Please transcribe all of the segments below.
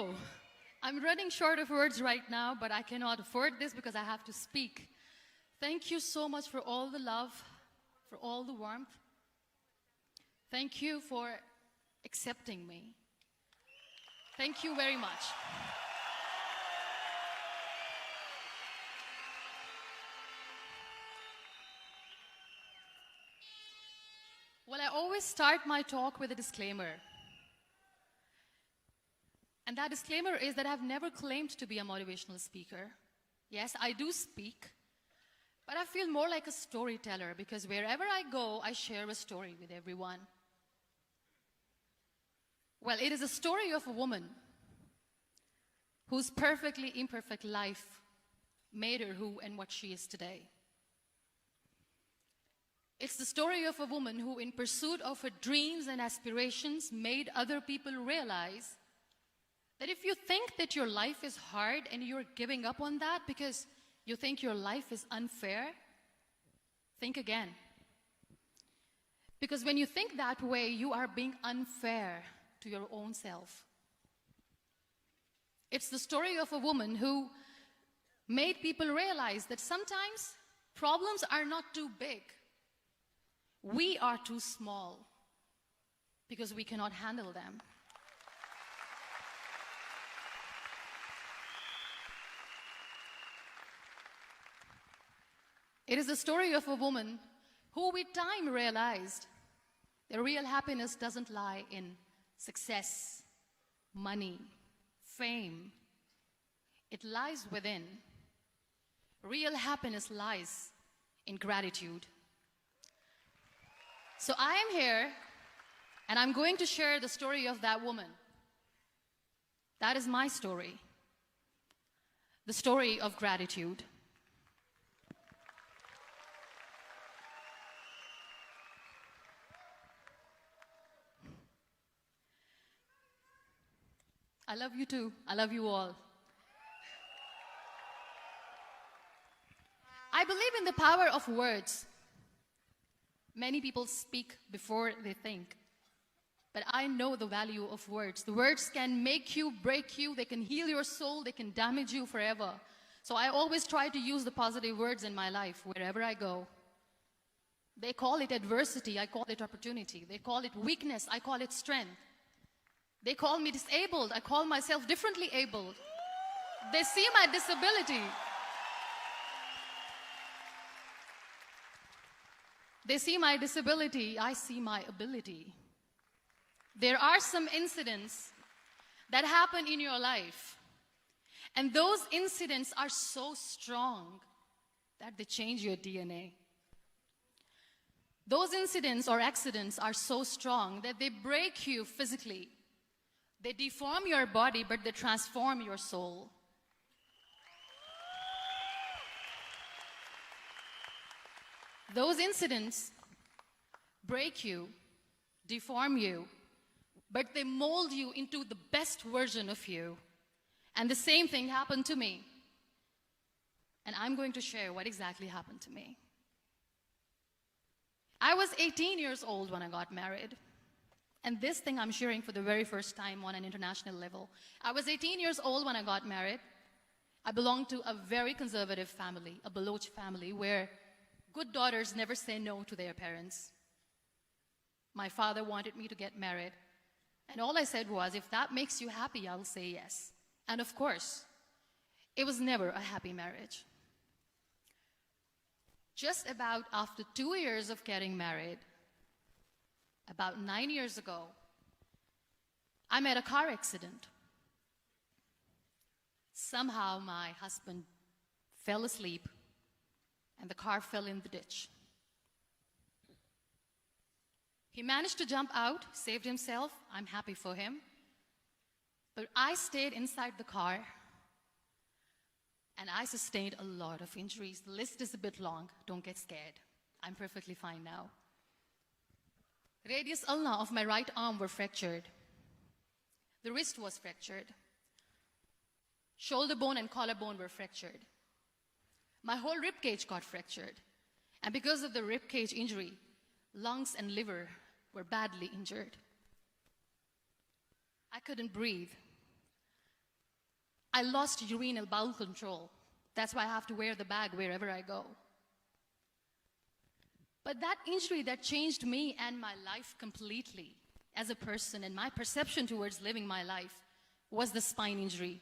go. I'm running short of words right now, but I cannot afford this because I have to speak. Thank you so much for all the love, for all the warmth. Thank you for accepting me. Thank you very much. Well, I always start my talk with a disclaimer. And that disclaimer is that I've never claimed to be a motivational speaker. Yes, I do speak, but I feel more like a storyteller because wherever I go, I share a story with everyone. Well, it is a story of a woman whose perfectly imperfect life made her who and what she is today. It's the story of a woman who, in pursuit of her dreams and aspirations, made other people realize that if you think that your life is hard and you're giving up on that because you think your life is unfair, think again. Because when you think that way, you are being unfair to your own self. It's the story of a woman who made people realize that sometimes problems are not too big. We are too small because we cannot handle them. It is the story of a woman who with time realized that real happiness doesn't lie in success, money, fame. It lies within. Real happiness lies in gratitude. So I am here, and I'm going to share the story of that woman. That is my story. The story of gratitude. I love you too. I love you all. I believe in the power of words. Many people speak before they think. But I know the value of words. The words can make you, break you, they can heal your soul, they can damage you forever. So I always try to use the positive words in my life wherever I go. They call it adversity, I call it opportunity. They call it weakness, I call it strength. They call me disabled, I call myself differently abled. They see my disability. They see my disability, I see my ability. There are some incidents that happen in your life, and those incidents are so strong that they change your DNA. Those incidents or accidents are so strong that they break you physically. They deform your body, but they transform your soul. Those incidents break you, deform you, but they mold you into the best version of you. And the same thing happened to me. And I'm going to share what exactly happened to me. I was 18 years old when I got married. And this thing I'm sharing for the very first time on an international level. I was 18 years old when I got married. I belonged to a very conservative family, a Baloch family, where good daughters never say no to their parents. My father wanted me to get married. And all I said was, if that makes you happy, I'll say yes. And of course, it was never a happy marriage. Just about after 2 years of getting married, about 9 years ago, I met a car accident. Somehow my husband fell asleep and the car fell in the ditch. He managed to jump out, saved himself. I'm happy for him. But I stayed inside the car and I sustained a lot of injuries. The list is a bit long. Don't get scared. I'm perfectly fine now. Radius ulna of my right arm were fractured. The wrist was fractured. Shoulder bone and collarbone were fractured. My whole rib cage got fractured. And because of the rib cage injury, lungs and liver were badly injured. I couldn't breathe. I lost urinary bowel control. That's why I have to wear the bag wherever I go. But that injury that changed me and my life completely as a person and my perception towards living my life was the spine injury.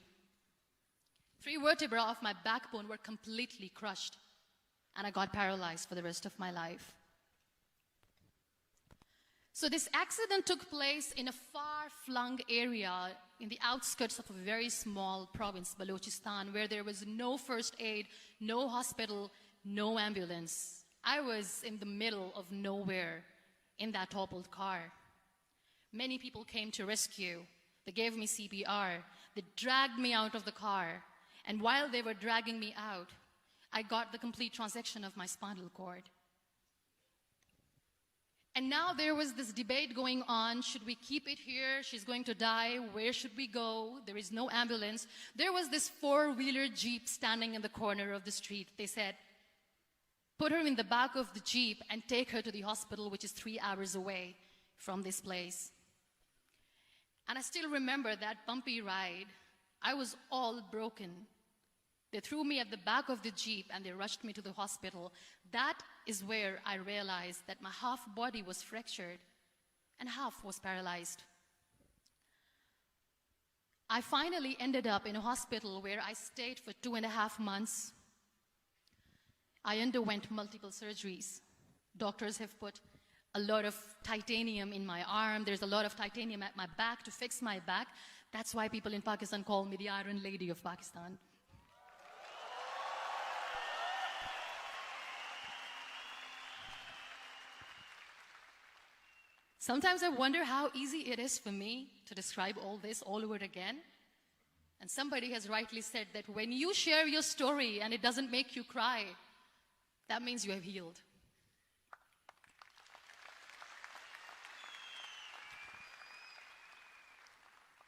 3 vertebrae of my backbone were completely crushed, and I got paralyzed for the rest of my life. So this accident took place in a far-flung area in the outskirts of a very small province, Balochistan, where there was no first aid, no hospital, no ambulance. I was in the middle of nowhere in that toppled car. Many people came to rescue. They gave me CPR. They dragged me out of the car. And while they were dragging me out, I got the complete transection of my spinal cord. And now there was this debate going on. Should we keep it here? She's going to die. Where should we go? There is no ambulance. There was this 4-wheeler Jeep standing in the corner of the street. They said, put her in the back of the Jeep and take her to the hospital, which is 3 hours away from this place. And I still remember that bumpy ride. I was all broken. They threw me at the back of the Jeep and they rushed me to the hospital. That is where I realized that my half body was fractured and half was paralyzed. I finally ended up in a hospital where I stayed for 2.5 months. I underwent multiple surgeries. Doctors have put a lot of titanium in my arm. There's a lot of titanium at my back to fix my back. That's why people in Pakistan call me the Iron Lady of Pakistan. Sometimes I wonder how easy it is for me to describe all this all over again. And somebody has rightly said that when you share your story and it doesn't make you cry, that means you have healed.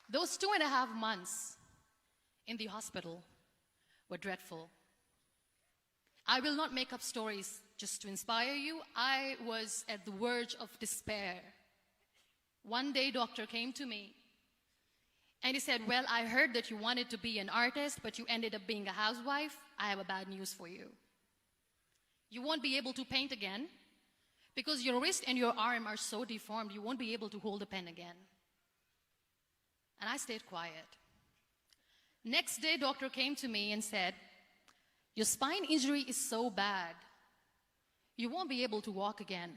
Those 2.5 months in the hospital were dreadful. I will not make up stories just to inspire you. I was at the verge of despair. One day, doctor came to me and he said, well, I heard that you wanted to be an artist, but you ended up being a housewife. I have a bad news for you. You won't be able to paint again because your wrist and your arm are so deformed, you won't be able to hold a pen again. And I stayed quiet. Next day, doctor came to me and said, your spine injury is so bad, you won't be able to walk again.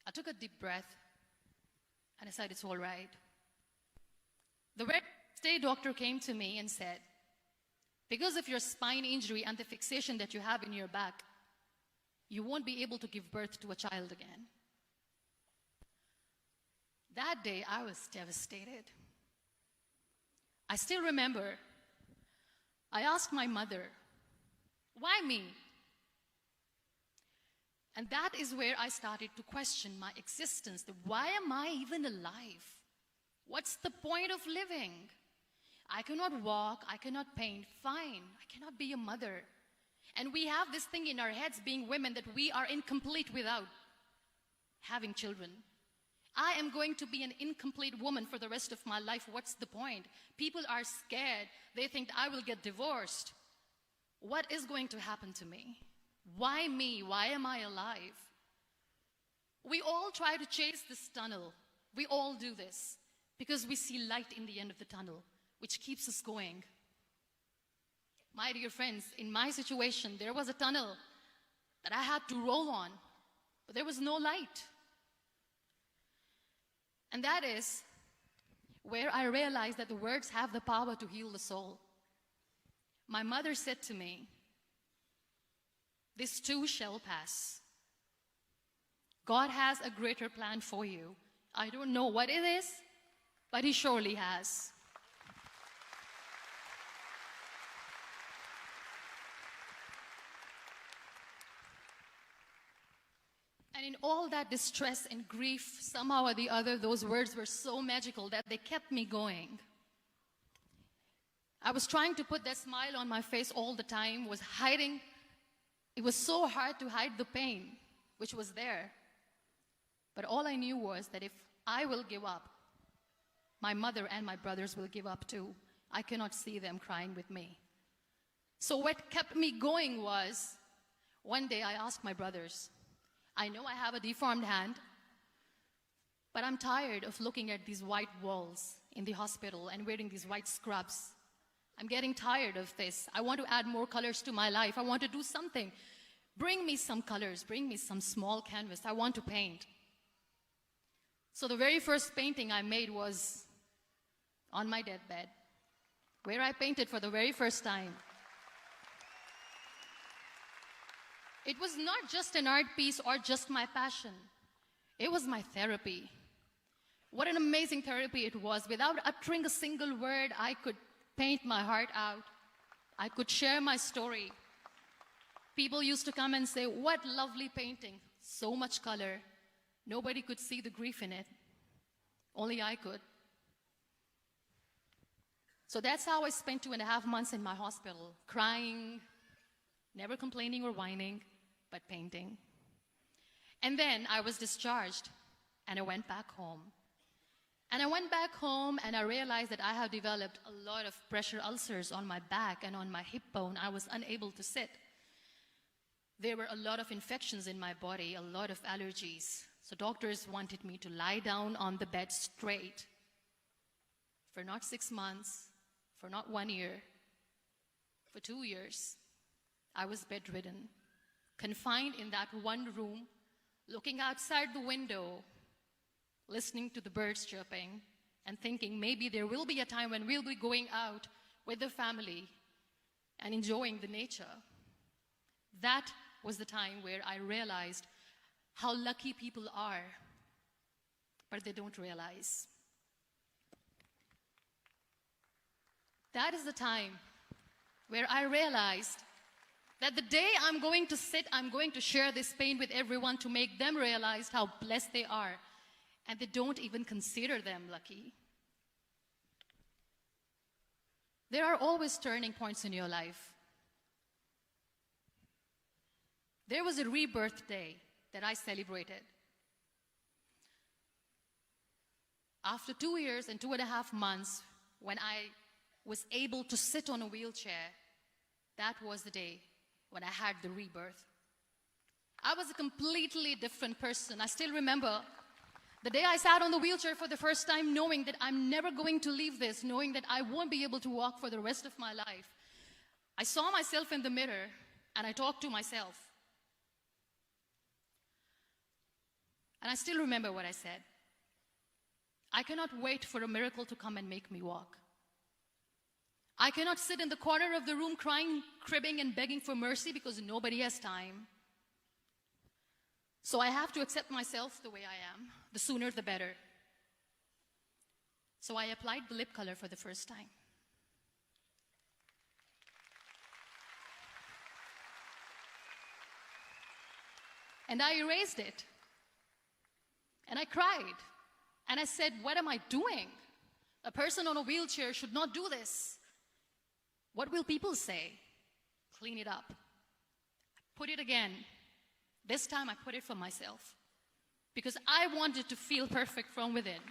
I took a deep breath and I said, it's all right. The next day, doctor came to me and said, because of your spine injury and the fixation that you have in your back, you won't be able to give birth to a child again. That day, I was devastated. I still remember, I asked my mother, why me? And that is where I started to question my existence. Why am I even alive? What's the point of living? I cannot walk, I cannot paint, fine. I cannot be a mother. And we have this thing in our heads, being women, that we are incomplete without having children. I am going to be an incomplete woman for the rest of my life. What's the point? People are scared. They think I will get divorced. What is going to happen to me? Why me? Why am I alive? We all try to chase this tunnel. We all do this because we see light in the end of the tunnel, which keeps us going. My dear friends, in my situation, there was a tunnel that I had to roll on, but there was no light. And that is where I realized that the words have the power to heal the soul. My mother said to me, this too shall pass. God has a greater plan for you. I don't know what it is, but He surely has. And in all that distress and grief, somehow or the other, those words were so magical that they kept me going. I was trying to put that smile on my face all the time, was hiding. It was so hard to hide the pain, which was there. But all I knew was that if I will give up, my mother and my brothers will give up too. I cannot see them crying with me. So what kept me going was, one day I asked my brothers, I know I have a deformed hand, but I'm tired of looking at these white walls in the hospital and wearing these white scrubs. I'm getting tired of this. I want to add more colors to my life. I want to do something. Bring me some colors. Bring me some small canvas. I want to paint. So the very first painting I made was on my deathbed, where I painted for the very first time. It was not just an art piece or just my passion. It was my therapy. What an amazing therapy it was. Without uttering a single word, I could paint my heart out. I could share my story. People used to come and say, what lovely painting. So much color. Nobody could see the grief in it. Only I could. So that's how I spent 2.5 months in my hospital, crying, never complaining or whining, but painting. And then I was discharged, and I went back home. And I went back home, and I realized that I have developed a lot of pressure ulcers on my back and on my hip bone. I was unable to sit. There were a lot of infections in my body, a lot of allergies. So doctors wanted me to lie down on the bed straight for not 6 months, for not 1 year, for 2 years. I was bedridden, confined in that one room, looking outside the window, listening to the birds chirping, and thinking maybe there will be a time when we'll be going out with the family and enjoying the nature. That was the time where I realized how lucky people are, but they don't realize. That is the time where I realized that the day I'm going to sit, I'm going to share this pain with everyone to make them realize how blessed they are, and they don't even consider them lucky. There are always turning points in your life. There was a rebirth day that I celebrated. After 2 years and 2.5 months, when I was able to sit on a wheelchair, that was the day when I had the rebirth. I was a completely different person. I still remember the day I sat on the wheelchair for the first time, knowing that I'm never going to leave this, knowing that I won't be able to walk for the rest of my life. I saw myself in the mirror, and I talked to myself. And I still remember what I said. I cannot wait for a miracle to come and make me walk. I cannot sit in the corner of the room crying, cribbing, and begging for mercy because nobody has time. So I have to accept myself the way I am. The sooner, the better. So I applied the lip color for the first time. And I erased it. And I cried. And I said, what am I doing? A person on a wheelchair should not do this. What will people say? Clean it up. Put it again. This time I put it for myself. Because I wanted to feel perfect from within.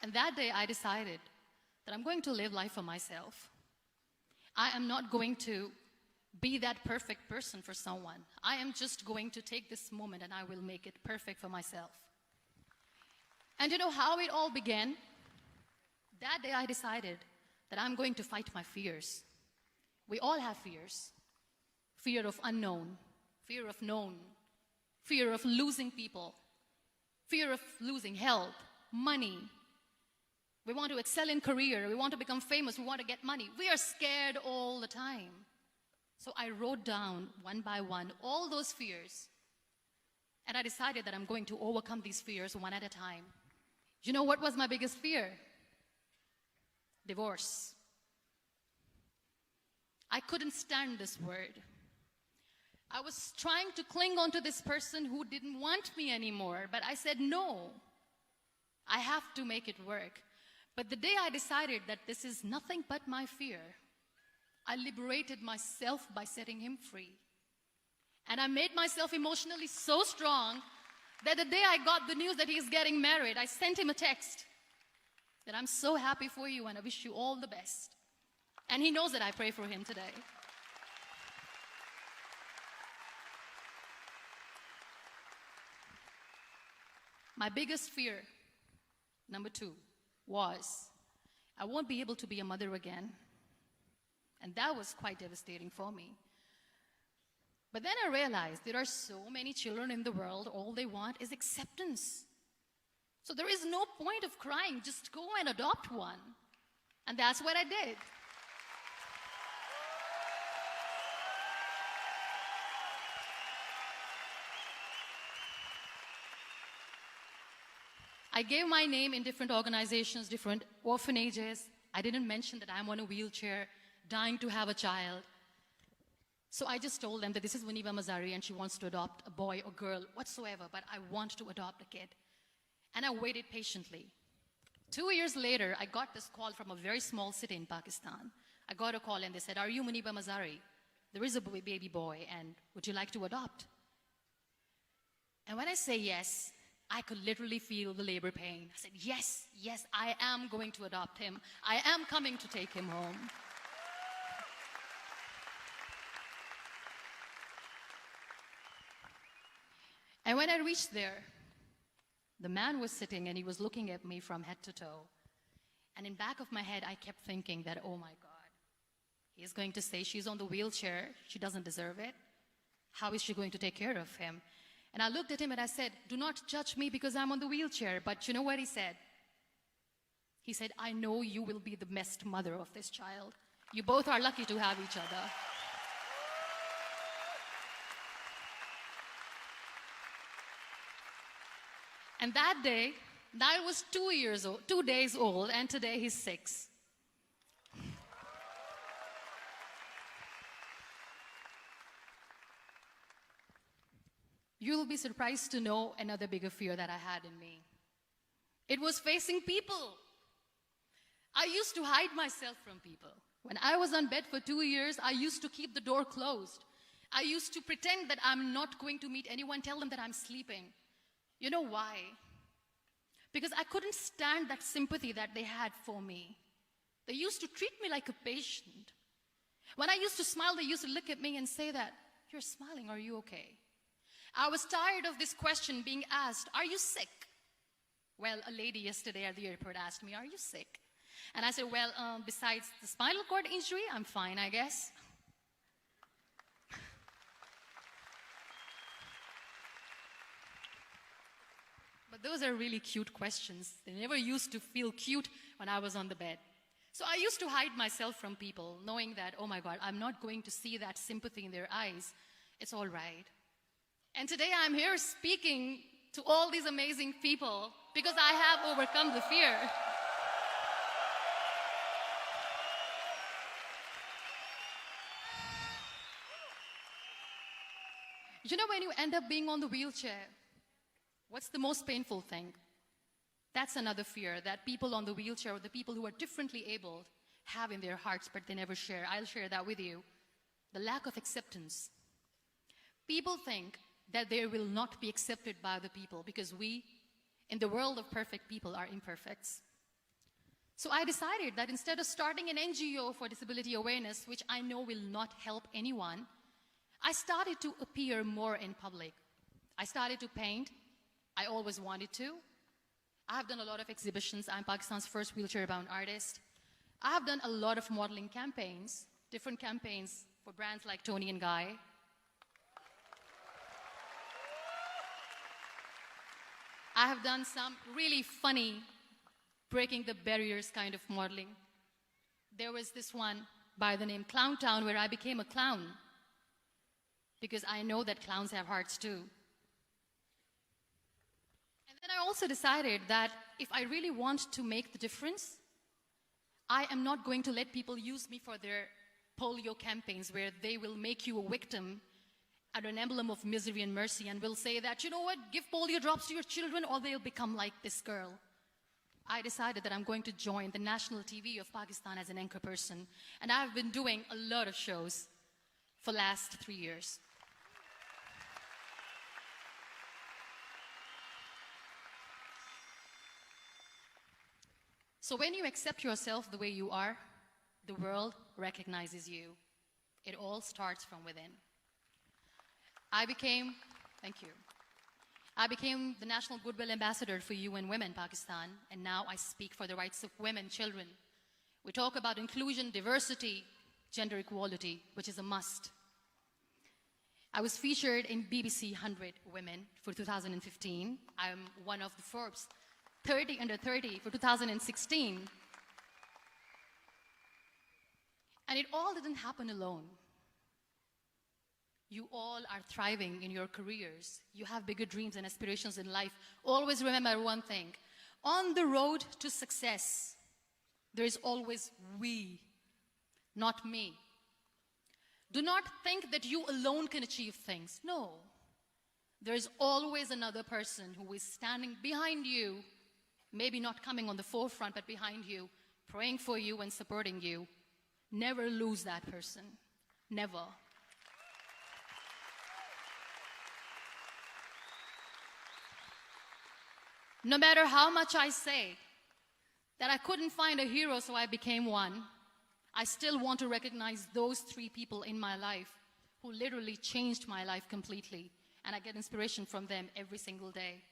And that day I decided that I'm going to live life for myself. I am not going to be that perfect person for someone. I am just going to take this moment and I will make it perfect for myself. And you know how it all began? That day I decided that I'm going to fight my fears. We all have fears. Fear of unknown, fear of known, fear of losing people, fear of losing health, money. We want to excel in career, we want to become famous, we want to get money. We are scared all the time. So I wrote down one by one all those fears. And I decided that I'm going to overcome these fears one at a time. You know what was my biggest fear? Divorce. I couldn't stand this word. I was trying to cling on to this person who didn't want me anymore, but I said no. I have to make it work. But the day I decided that this is nothing but my fear, I liberated myself by setting him free. And I made myself emotionally so strong that the day I got the news that he's getting married, I sent him a text that I'm so happy for you and I wish you all the best. And he knows that I pray for him today. My biggest fear, number 2, was I won't be able to be a mother again. And that was quite devastating for me. But then I realized there are so many children in the world, all they want is acceptance. So there is no point of crying, just go and adopt one. And that's what I did. I gave my name in different organizations, different orphanages. I didn't mention that I'm on a wheelchair, dying to have a child. So I just told them that this is Muniba Mazari and she wants to adopt a boy or girl, whatsoever, but I want to adopt a kid. And I waited patiently. 2 years later, I got this call from a very small city in Pakistan. I got a call and they said, "Are you Muniba Mazari? There is a baby boy and would you like to adopt?" And when I say yes, I could literally feel the labor pain. I said, yes, yes, I am going to adopt him. I am coming to take him home. And when I reached there, the man was sitting and he was looking at me from head to toe. And in back of my head, I kept thinking that, oh my God, he's going to say she's on the wheelchair. She doesn't deserve it. How is she going to take care of him? And I looked at him and I said, do not judge me because I'm on the wheelchair. But you know what he said? He said, I know you will be the best mother of this child. You both are lucky to have each other. And that day, Niall was 2 days old, and today he's 6. You'll be surprised to know another bigger fear that I had in me. It was facing people. I used to hide myself from people. When I was on bed for 2 years, I used to keep the door closed. I used to pretend that I'm not going to meet anyone, tell them that I'm sleeping. You know why? Because I couldn't stand that sympathy that they had for me. They used to treat me like a patient. When I used to smile, they used to look at me and say that, you're smiling, are you okay? I was tired of this question being asked, are you sick? Well, a lady yesterday at the airport asked me, are you sick? And I said, well, besides the spinal cord injury, I'm fine, I guess. But those are really cute questions. They never used to feel cute when I was on the bed. So I used to hide myself from people, knowing that, oh my God, I'm not going to see that sympathy in their eyes. It's all right. And today I'm here speaking to all these amazing people because I have overcome the fear. You know, when you end up being on the wheelchair, what's the most painful thing? That's another fear that people on the wheelchair or the people who are differently abled have in their hearts, but they never share. I'll share that with you. The lack of acceptance. People think that they will not be accepted by the people because we, in the world of perfect people, are imperfects. So I decided that instead of starting an NGO for disability awareness, which I know will not help anyone, I started to appear more in public. I started to paint. I always wanted to. I have done a lot of exhibitions. I'm Pakistan's first wheelchair-bound artist. I have done a lot of modeling campaigns, different campaigns for brands like Tony and Guy. I have done some really funny, breaking the barriers kind of modeling. There was this one by the name Clown Town where I became a clown because I know that clowns have hearts too. And then I also decided that if I really want to make the difference, I am not going to let people use me for their polio campaigns where they will make you a victim and an emblem of misery and mercy and will say that, you know what, give polio drops to your children or they'll become like this girl. I decided that I'm going to join the national TV of Pakistan as an anchor person. And I've been doing a lot of shows for the last 3 years. So when you accept yourself the way you are, the world recognizes you. It all starts from within. Thank you. I became the National Goodwill Ambassador for UN Women, Pakistan, and now I speak for the rights of women, children. We talk about inclusion, diversity, gender equality, which is a must. I was featured in BBC 100 Women for 2015. I'm one of the Forbes 30 under 30 for 2016. And it all didn't happen alone. You all are thriving in your careers. You have bigger dreams and aspirations in life. Always remember one thing. On the road to success, there is always we, not me. Do not think that you alone can achieve things. No. There is always another person who is standing behind you, maybe not coming on the forefront, but behind you, praying for you and supporting you. Never lose that person. Never. No matter how much I say that I couldn't find a hero, so I became one, I still want to recognize those 3 people in my life who literally changed my life completely, and I get inspiration from them every single day.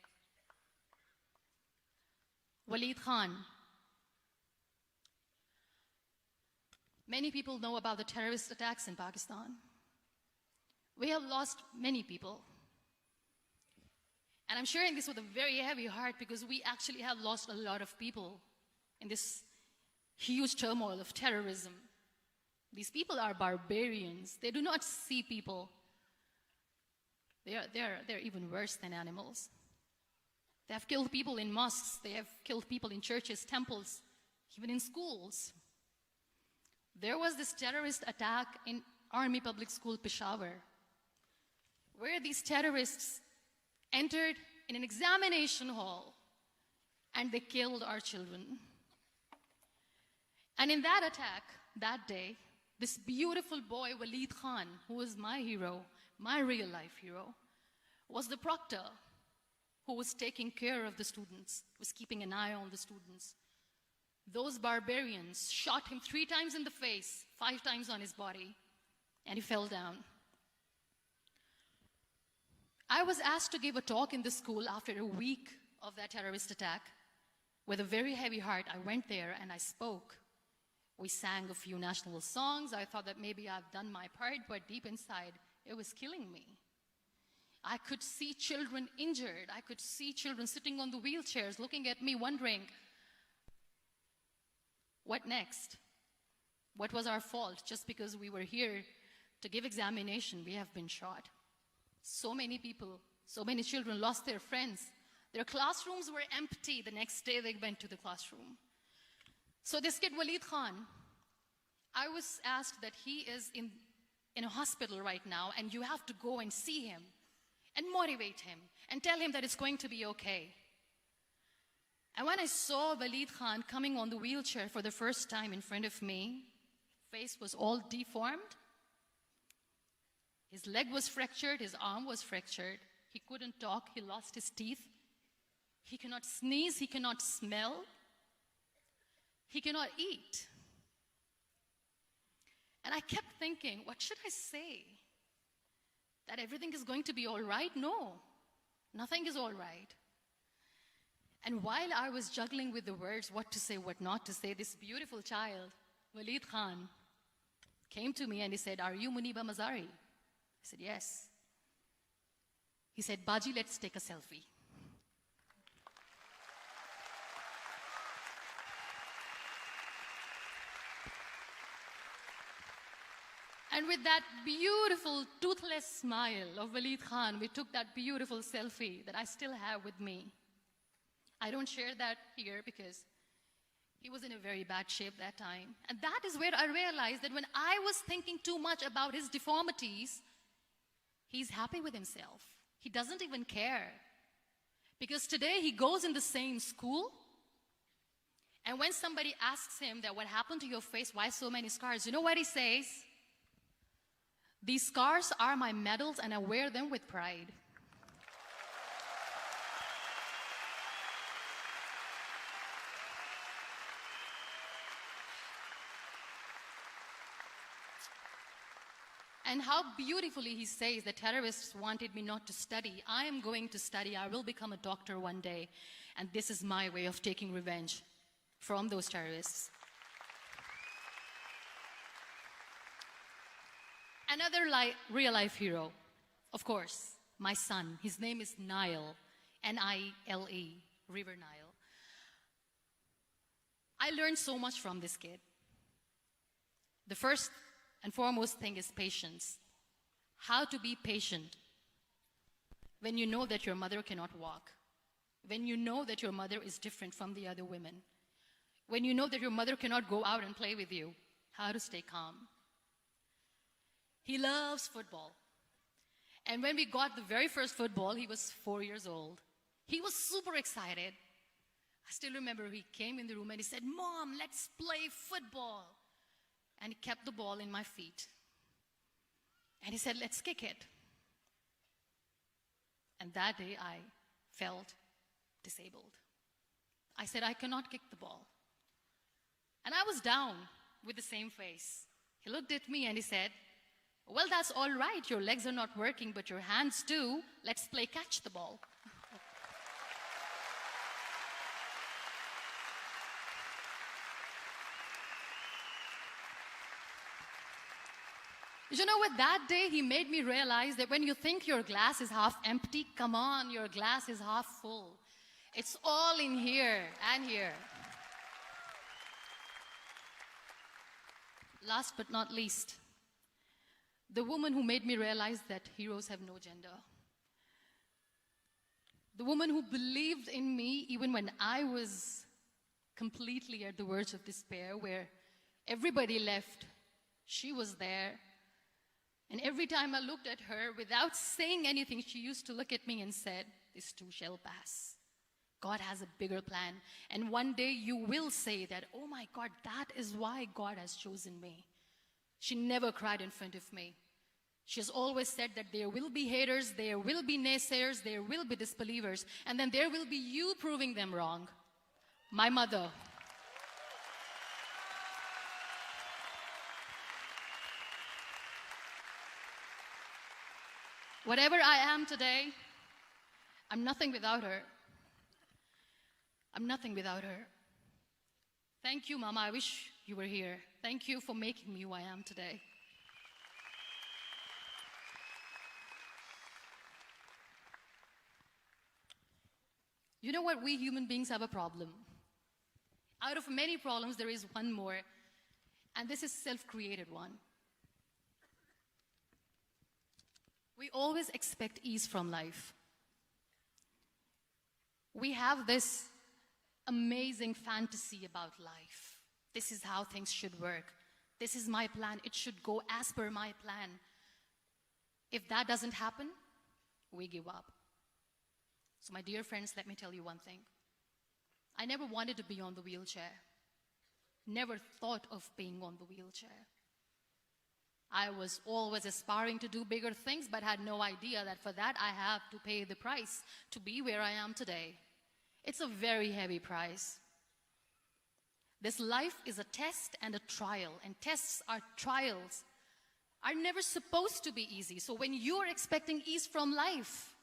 Waleed Khan. Many people know about the terrorist attacks in Pakistan. We have lost many people. And I'm sharing this with a very heavy heart because we actually have lost a lot of people in this huge turmoil of terrorism. These people are barbarians. They do not see people. They're even worse than animals. They have killed people in mosques. They have killed people in churches, temples, even in schools. There was this terrorist attack in Army Public School, Peshawar, where these terrorists entered in an examination hall and they killed our children. And in that attack, that day, this beautiful boy, Waleed Khan, who was my hero, my real life hero, was the proctor who was taking care of the students, was keeping an eye on the students. Those barbarians shot him 3 times in the face, 5 times on his body, and he fell down. I was asked to give a talk in the school after a week of that terrorist attack. With a very heavy heart, I went there and I spoke. We sang a few national songs. I thought that maybe I've done my part, but deep inside, it was killing me. I could see children injured. I could see children sitting on the wheelchairs looking at me wondering, what next? What was our fault? Just because we were here to give examination, we have been shot. So many people, so many children lost their friends. Their classrooms were empty. The next day they went to the classroom. So this kid, Waleed Khan, I was asked that he is in a hospital right now, and you have to go and see him and motivate him and tell him that it's going to be okay. And when I saw Waleed Khan coming on the wheelchair for the first time in front of me, face was all deformed. His leg was fractured, his arm was fractured. He couldn't talk, he lost his teeth. He cannot sneeze, he cannot smell. He cannot eat. And I kept thinking, what should I say? That everything is going to be all right? No, nothing is all right. And while I was juggling with the words, what to say, what not to say, this beautiful child, Waleed Khan, came to me and he said, "Are you Muniba Mazari?" I said, "Yes." He said, "Baji, let's take a selfie." And with that beautiful, toothless smile of Waleed Khan, we took that beautiful selfie that I still have with me. I don't share that here because he was in a very bad shape that time. And that is where I realized that when I was thinking too much about his deformities, he's happy with himself. He doesn't even care. Because today he goes in the same school, and when somebody asks him that what happened to your face, why so many scars, you know what he says? "These scars are my medals and I wear them with pride." And how beautifully he says the terrorists wanted me not to study. I am going to study. I will become a doctor one day. And this is my way of taking revenge from those terrorists. Another real-life hero, of course, my son. His name is Nile, N-I-L-E, River Nile. I learned so much from this kid. The first and foremost thing is patience. How to be patient when you know that your mother cannot walk, when you know that your mother is different from the other women, when you know that your mother cannot go out and play with you. How to stay calm. He loves football. And when we got the very first football, he was 4 years old. He was super excited. I still remember he came in the room and he said, "Mom, let's play football." And he kept the ball in my feet. And he said, "Let's kick it." And that day I felt disabled. I said, "I cannot kick the ball." And I was down with the same face. He looked at me and he said, "Well, that's all right. Your legs are not working, but your hands do. Let's play catch the ball." You know what? That day he made me realize that when you think your glass is half empty, come on, your glass is half full. It's all in here and here. Last but not least, the woman who made me realize that heroes have no gender. The woman who believed in me even when I was completely at the verge of despair, where everybody left, she was there. And every time I looked at her, without saying anything, she used to look at me and said, "This too shall pass. God has a bigger plan. And one day you will say that, oh my God, that is why God has chosen me." She never cried in front of me. She has always said that there will be haters, there will be naysayers, there will be disbelievers, and then there will be you proving them wrong. My mother. Whatever I am today, I'm nothing without her. I'm nothing without her. Thank you, Mama. I wish you were here. Thank you for making me who I am today. You know what? We human beings have a problem. Out of many problems, there is one more, and this is self-created one. We always expect ease from life. We have this amazing fantasy about life. This is how things should work. This is my plan. It should go as per my plan. If that doesn't happen, we give up. So my dear friends, let me tell you one thing. I never wanted to be on the wheelchair. Never thought of being on the wheelchair. I was always aspiring to do bigger things, but had no idea that for that I have to pay the price to be where I am today. It's a very heavy price. This life is a test and a trial, and tests are trials are never supposed to be easy. So when you're expecting ease from life,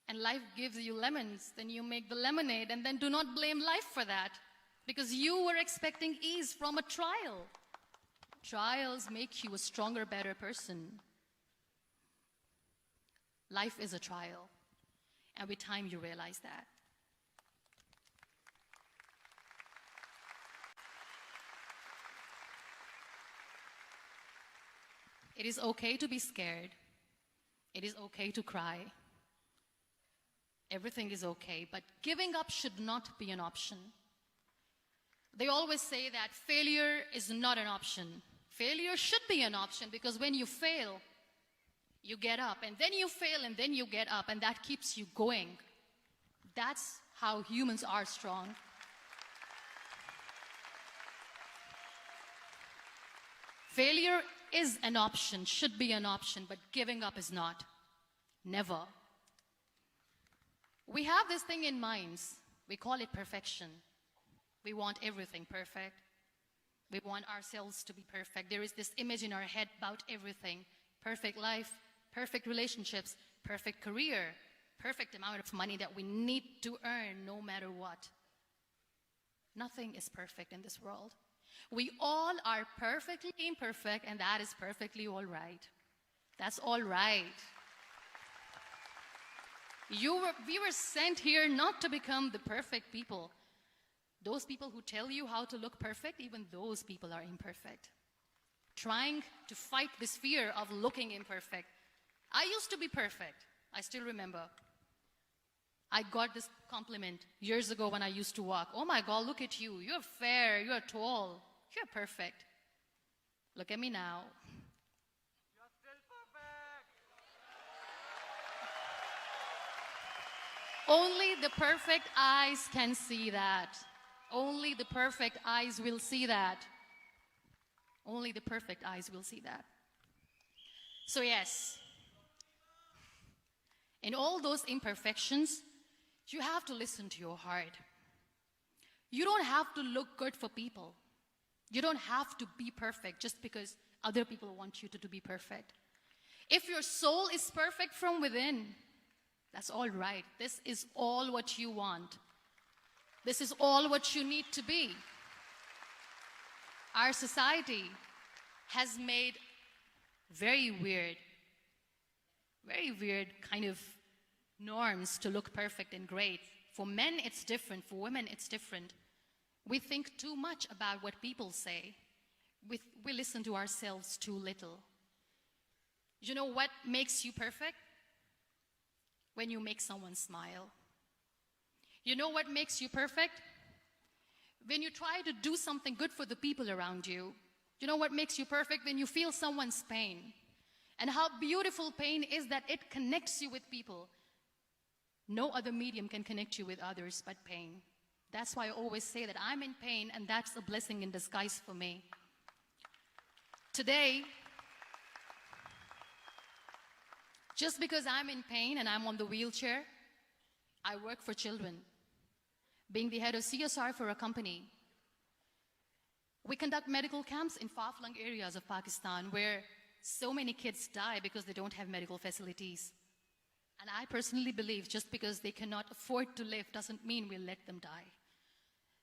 and life gives you lemons, then you make the lemonade, and then do not blame life for that, because you were expecting ease from a trial. Trials make you a stronger, better person. Life is a trial, and with time you realize that. It is okay to be scared. It is okay to cry. Everything is okay, but giving up should not be an option. They always say that failure is not an option. Failure should be an option, because when you fail, you get up, and then you fail, and then you get up, and that keeps you going. That's how humans are strong. Failure is an option, should be an option, but giving up is not. Never. We have this thing in minds. We call it perfection. We want everything perfect. We want ourselves to be perfect. There is this image in our head about everything. Perfect life, perfect relationships, perfect career, perfect amount of money that we need to earn no matter what. Nothing is perfect in this world. We all are perfectly imperfect, and that is perfectly all right. That's all right. We were sent here not to become the perfect people. Those people who tell you how to look perfect, even those people are imperfect. Trying to fight this fear of looking imperfect. I used to be perfect. I still remember. I got this compliment years ago when I used to walk. Oh my God, look at you. You're fair, you're tall, you're perfect. Look at me now. You're still perfect. Only the perfect eyes can see that. Only the perfect eyes will see that. Only the perfect eyes will see that. So yes, in all those imperfections, you have to listen to your heart. You don't have to look good for people. You don't have to be perfect just because other people want you to be perfect. If your soul is perfect from within, that's all right. This is all what you want. This is all what you need to be. Our society has made very weird kind of norms to look perfect and great. For men, it's different. For women, it's different. We think too much about what people say. We listen to ourselves too little. You know what makes you perfect? When you make someone smile. You know what makes you perfect? When you try to do something good for the people around you. You know what makes you perfect? When you feel someone's pain. And how beautiful pain is that it connects you with people. No other medium can connect you with others but pain. That's why I always say that I'm in pain, and that's a blessing in disguise for me. Today, just because I'm in pain and I'm on the wheelchair, I work for children. Being the head of CSR for a company, we conduct medical camps in far-flung areas of Pakistan where so many kids die because they don't have medical facilities. And I personally believe just because they cannot afford to live doesn't mean we'll let them die.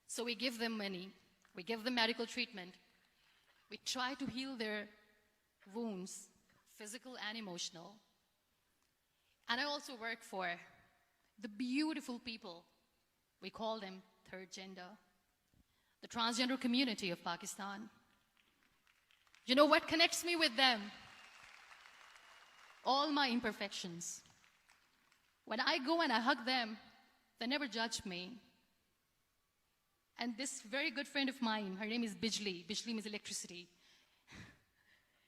So we give them money, we give them medical treatment, we try to heal their wounds, physical and emotional. And I also work for the beautiful people, we call them third gender, the transgender community of Pakistan. You know what connects me with them? All my imperfections. When I go and I hug them, they never judge me. And this very good friend of mine, her name is Bijli. Bijli means electricity.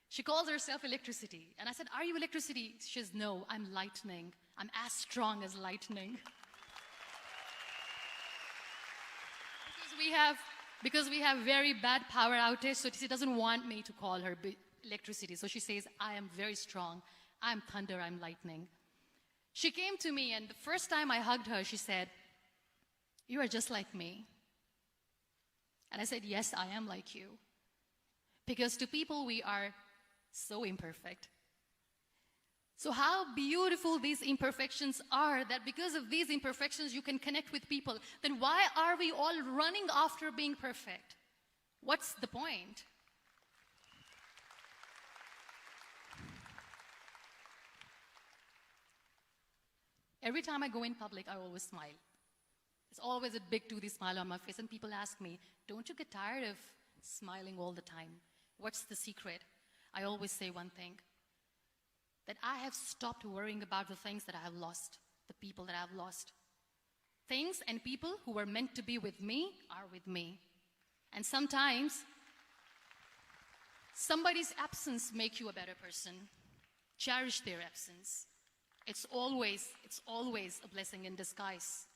She calls herself electricity. And I said, are you electricity? She says, no, I'm lightning. I'm as strong as lightning. Because we have very bad power outage, so she doesn't want me to call her electricity. So she says, I am very strong. I'm thunder, I'm lightning. She came to me, and the first time I hugged her, she said, you are just like me. And I said, yes, I am like you. Because to people, we are so imperfect. So how beautiful these imperfections are, that because of these imperfections, you can connect with people. Then why are we all running after being perfect? What's the point? Every time I go in public, I always smile. There's always a big toothy smile on my face, and people ask me, don't you get tired of smiling all the time? What's the secret? I always say one thing, that I have stopped worrying about the things that I have lost, the people that I have lost. Things and people who were meant to be with me are with me. And sometimes, somebody's absence makes you a better person. Cherish their absence. It's always a blessing in disguise.